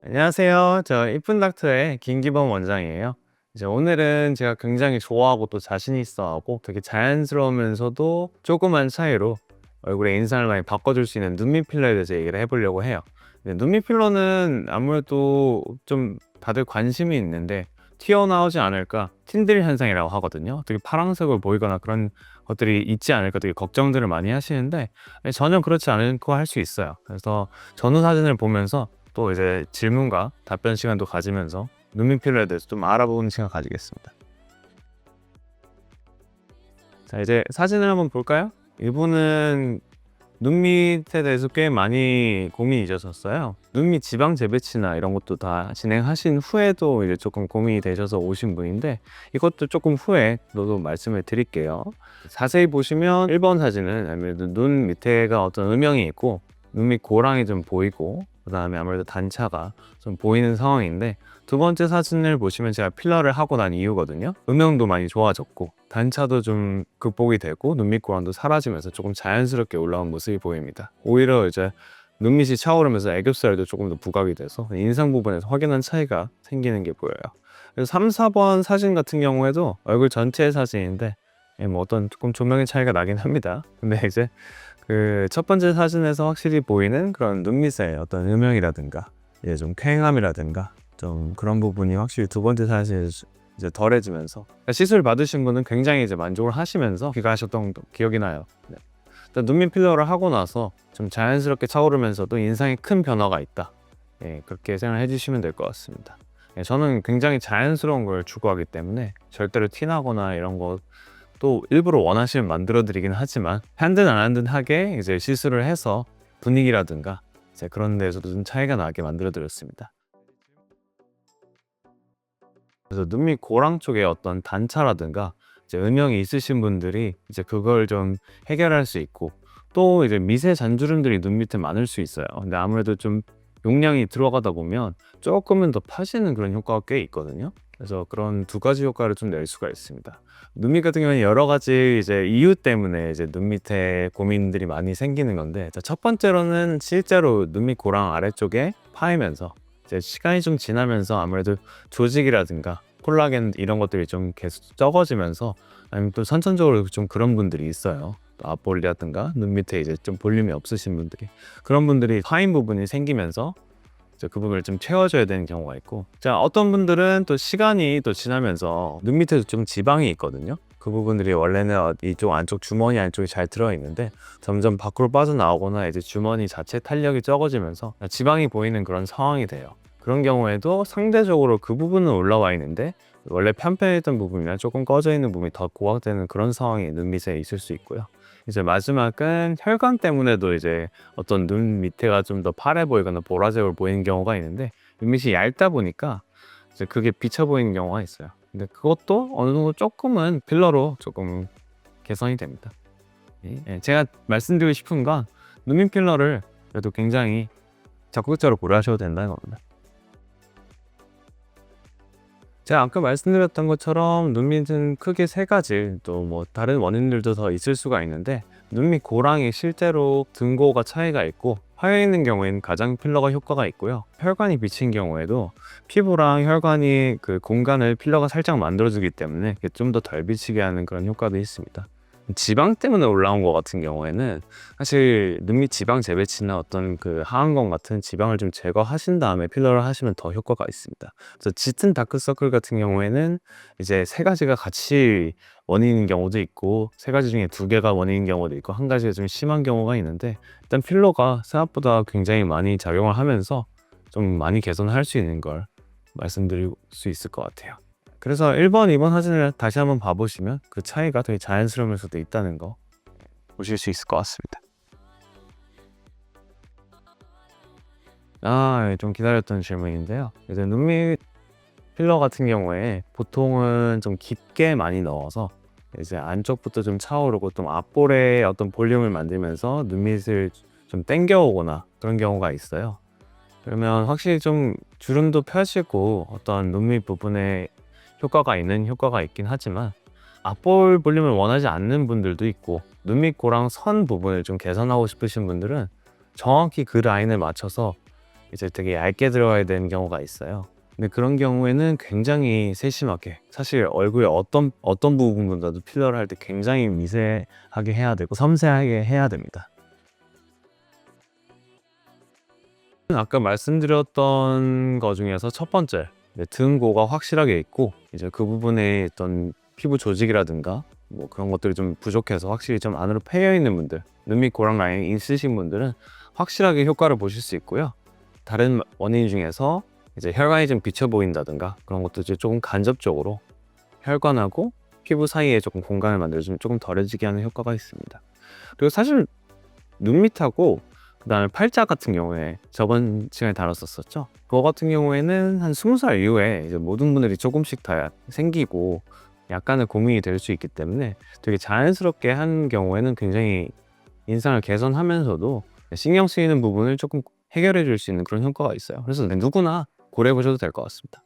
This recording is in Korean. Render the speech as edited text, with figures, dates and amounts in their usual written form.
안녕하세요. 저 이쁜 닥터의 김기범 원장이에요. 이제 오늘은 제가 굉장히 좋아하고 또 자신 있어 하고 되게 자연스러우면서도 조그만 차이로 얼굴의 인상을 많이 바꿔줄 수 있는 눈밑 필러에 대해서 얘기를 해보려고 해요. 눈밑 필러는 아무래도 좀 다들 관심이 있는데 튀어나오지 않을까 틴들 현상이라고 하거든요. 되게 파란색으로 보이거나 그런 것들이 있지 않을까 되게 걱정들을 많이 하시는데 전혀 그렇지 않고 할 수 있어요. 그래서 전후 사진을 보면서 또 이제 질문과 답변 시간도 가지면서 눈밑 필러에 대해서 좀 알아보는 시간 가지겠습니다. 자, 이제 사진을 한번 볼까요? 이분은 눈밑에 대해서 꽤 많이 고민이셨었어요. 눈밑 지방 재배치나 이런 것도 다 진행하신 후에도 이제 조금 고민이 되셔서 오신 분인데, 이것도 조금 후에 너도 말씀을 드릴게요. 자세히 보시면 1번 사진은 아무래도 눈 밑에가 어떤 음영이 있고 눈밑 고랑이 좀 보이고 그 다음에 아무래도 단차가 좀 보이는 상황인데, 두 번째 사진을 보시면 제가 필러를 하고 난 이유거든요. 음영도 많이 좋아졌고 단차도 좀 극복이 되고 눈밑 고랑도 사라지면서 조금 자연스럽게 올라온 모습이 보입니다. 오히려 이제 눈밑이 차오르면서 애교살도 조금 더 부각이 돼서 인상 부분에서 확연한 차이가 생기는 게 보여요. 그래서 3, 4번 사진 같은 경우에도 얼굴 전체의 사진인데 뭐 어떤 조금 조명의 차이가 나긴 합니다. 근데 이제 그 첫 번째 사진에서 확실히 보이는 그런 눈밑의 어떤 음영이라든가 좀 쾌행함이라든가 좀 그런 부분이 확실히 두 번째 사진에서 이제 덜해지면서, 시술 받으신 분은 굉장히 이제 만족을 하시면서 귀가하셨던 기억이 나요. 네. 일단 눈밑 필러를 하고 나서 좀 자연스럽게 차오르면서도 인상에 큰 변화가 있다. 그렇게 생각해 주시면 될 것 같습니다. 저는 굉장히 자연스러운 걸 추구하기 때문에 절대로 티나거나 이런 거 또 일부러 원하시면 만들어 드리긴 하지만 한 듯 안 한 듯하게 이제 시술을 해서 분위기라든가 이제 그런 데서도 좀 차이가 나게 만들어 드렸습니다. 그래서 눈밑 고랑 쪽에 어떤 단차라든가 이제 음영이 있으신 분들이 이제 그걸 좀 해결할 수 있고, 또 이제 미세 잔주름들이 눈 밑에 많을 수 있어요. 근데 아무래도 좀 용량이 들어가다 보면 조금은 더 파시는 그런 효과가 꽤 있거든요. 그래서 그런 두 가지 효과를 좀 낼 수가 있습니다. 눈밑 같은 경우는 여러 가지 이제 이유 때문에 이제 눈 밑에 고민들이 많이 생기는 건데, 자, 첫 번째로는 실제로 눈밑 고랑 아래쪽에 파이면서 이제 시간이 좀 지나면서 아무래도 조직이라든가 콜라겐 이런 것들이 좀 계속 적어지면서, 아니면 또 선천적으로 좀 그런 분들이 있어요. 또 앞볼이라든가 눈 밑에 이제 좀 볼륨이 없으신 분들이, 그런 분들이 파인 부분이 생기면서 이제 그 부분을 좀 채워줘야 되는 경우가 있고, 자, 어떤 분들은 또 시간이 또 지나면서 눈 밑에도 좀 지방이 있거든요. 그 부분들이 원래는 이쪽 안쪽 주머니 안쪽이 잘 들어있는데 점점 밖으로 빠져나오거나 이제 주머니 자체 탄력이 적어지면서 지방이 보이는 그런 상황이 돼요. 그런 경우에도 상대적으로 그 부분은 올라와 있는데 원래 편편했던 부분이나 조금 꺼져 있는 부분이 더 고각되는 그런 상황이 눈 밑에 있을 수 있고요. 이제 마지막은 혈관 때문에도 이제 어떤 눈 밑에가 좀 더 파래 보이거나 보라색으로 보이는 경우가 있는데, 눈밑이 얇다 보니까 이제 그게 비쳐 보이는 경우가 있어요. 근데 그것도 어느 정도 조금은 필러로 조금 개선이 됩니다. 제가 말씀드리고 싶은 건 눈밑 필러를 그래도 굉장히 적극적으로 고려하셔도 된다는 겁니다. 제가 아까 말씀드렸던 것처럼 눈밑은 크게 세 가지, 또 뭐 다른 원인들도 더 있을 수가 있는데, 눈밑 고랑이 실제로 등고가 차이가 있고 파여 있는 경우에는 가장 필러가 효과가 있고요. 혈관이 비친 경우에도 피부랑 혈관이 그 공간을 필러가 살짝 만들어주기 때문에 좀 더 덜 비치게 하는 그런 효과도 있습니다. 지방 때문에 올라온 것 같은 경우에는 사실 눈밑 지방 재배치나 어떤 그 하안검 같은 지방을 좀 제거하신 다음에 필러를 하시면 더 효과가 있습니다. 그래서 짙은 다크서클 같은 경우에는 이제 세 가지가 같이 원인인 경우도 있고, 세 가지 중에 두 개가 원인인 경우도 있고, 한 가지가 좀 심한 경우가 있는데, 일단 필러가 생각보다 굉장히 많이 작용을 하면서 좀 많이 개선할 수 있는 걸 말씀드릴 수 있을 것 같아요. 그래서 1번, 2번 사진을 다시 한번 봐보시면 그 차이가 되게 자연스러우면서도 있다는 거 보실 수 있을 것 같습니다. 좀 기다렸던 질문인데요. 이제 눈밑 필러 같은 경우에 보통은 좀 깊게 많이 넣어서 이제 안쪽부터 좀 차오르고 좀 앞볼에 어떤 볼륨을 만들면서 눈밑을 좀 당겨오거나 그런 경우가 있어요. 그러면 확실히 좀 주름도 펴지고 어떤 눈밑 부분에 효과가 있긴 하지만, 앞볼 볼륨을 원하지 않는 분들도 있고 눈밑 고랑 선 부분을 좀 개선하고 싶으신 분들은 정확히 그 라인을 맞춰서 이제 되게 얇게 들어가야 되는 경우가 있어요. 근데 그런 경우에는 굉장히 세심하게, 사실 얼굴에 어떤 부분보다도 필러를 할 때 굉장히 미세하게 해야 되고 섬세하게 해야 됩니다. 아까 말씀드렸던 거 중에서 첫 번째, 등고가 확실하게 있고 이제 그 부분에 있던 피부 조직이라든가 뭐 그런 것들이 좀 부족해서 확실히 좀 안으로 패여 있는 분들, 눈 밑 고랑 라인이 있으신 분들은 확실하게 효과를 보실 수 있고요. 다른 원인 중에서 이제 혈관이 좀 비쳐 보인다든가 그런 것도 이제 조금 간접적으로 혈관하고 피부 사이에 조금 공간을 만들어주면 조금 덜해지게 하는 효과가 있습니다. 그리고 사실 눈 밑하고 그다음에 팔자 같은 경우에 저번 시간에 다뤘었죠. 그거 같은 경우에는 한 20살 이후에 이제 모든 분들이 조금씩 다 생기고 약간의 고민이 될 수 있기 때문에 되게 자연스럽게 한 경우에는 굉장히 인상을 개선하면서도 신경 쓰이는 부분을 조금 해결해 줄 수 있는 그런 효과가 있어요. 그래서 누구나 고려해 보셔도 될 것 같습니다.